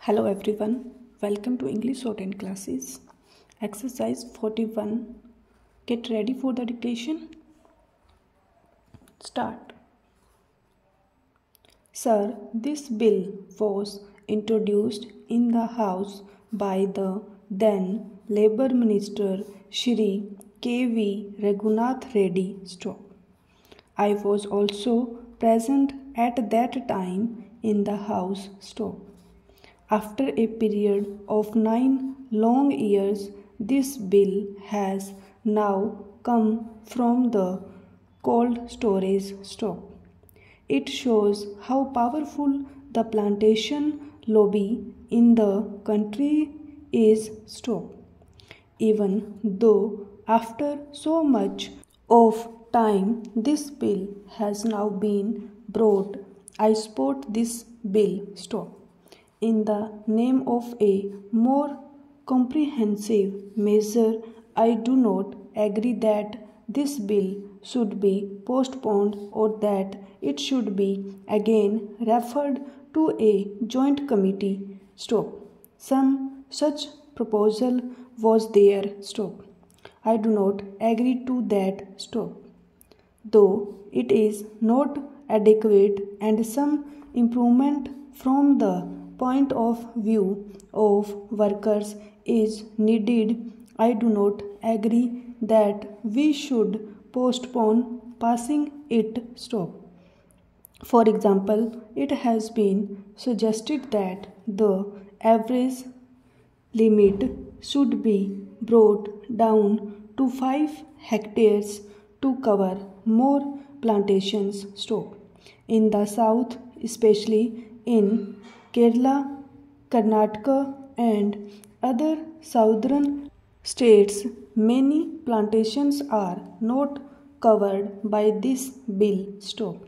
Hello everyone, welcome to English Shorthand classes. Exercise 41. Get ready for the dictation. Start. Sir, this bill was introduced in the House by the then Labour Minister Shri K.V. Raghunath Reddy. I was also present at that time in the House. After a period of 9 long years, this bill has now come from the cold storage stock. It shows how powerful the plantation lobby in the country is. Even though after so much of time this bill has now been brought, I support this bill. In the name of a more comprehensive measure, I do not agree that this bill should be postponed or that it should be again referred to a joint committee. Some such proposal was there. I do not agree to that. Though it is not adequate and some improvement from the point of view of workers is needed, I do not agree that we should postpone passing it. For example, it has been suggested that the average limit should be brought down to 5 hectares to cover more plantations. In the south, especially in Kerala, Karnataka and other southern states, many plantations are not covered by this bill.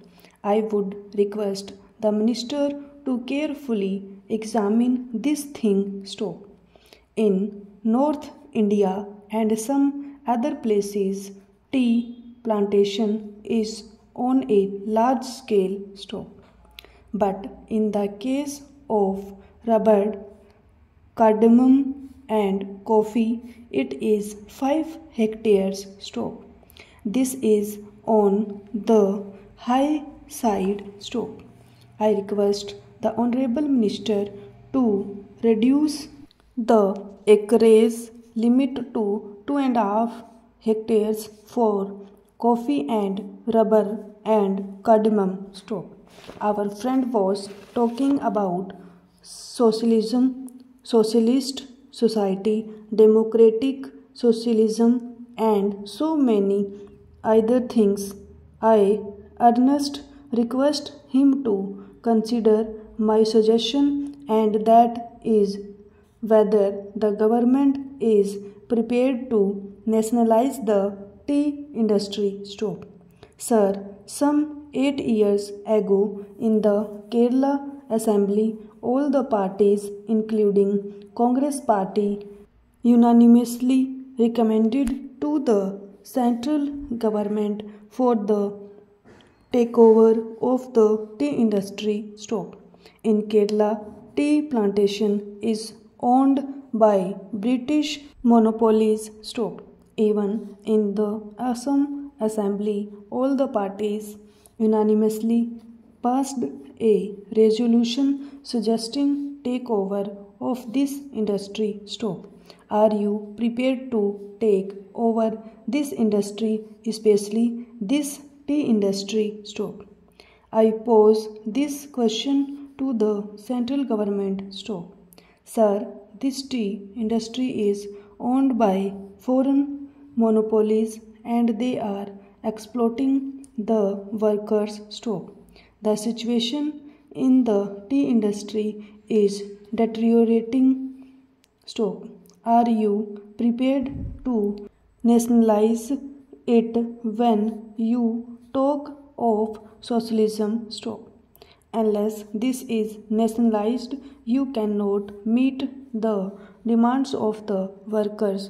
I would request the minister to carefully examine this thing. In North India and some other places, tea plantation is on a large scale. But in the case of rubber, cardamom and coffee, it is 5 hectares. This is on the high side. I request the Honorable Minister to reduce the acreage limit to 2.5 hectares for coffee and rubber and cardamom. Our friend was talking about socialism, socialist society, democratic socialism and so many other things. I earnestly request him to consider my suggestion, and that is whether the government is prepared to nationalize the tea industry. Sir, some 8 years ago in the Kerala Assembly, all the parties, including Congress Party, unanimously recommended to the central government for the takeover of the tea industry. In Kerala, tea plantation is owned by British monopolies. Even in the Assam Assembly, all the parties unanimously passed a resolution suggesting takeover of this industry. Are you prepared to take over this industry, especially this tea industry? I pose this question to the central government. Sir, this tea industry is owned by foreign monopolies and they are exploiting the workers. The situation in the tea industry is deteriorating. Are you prepared to nationalize it when you talk of socialism? Unless this is nationalized, you cannot meet the demands of the workers.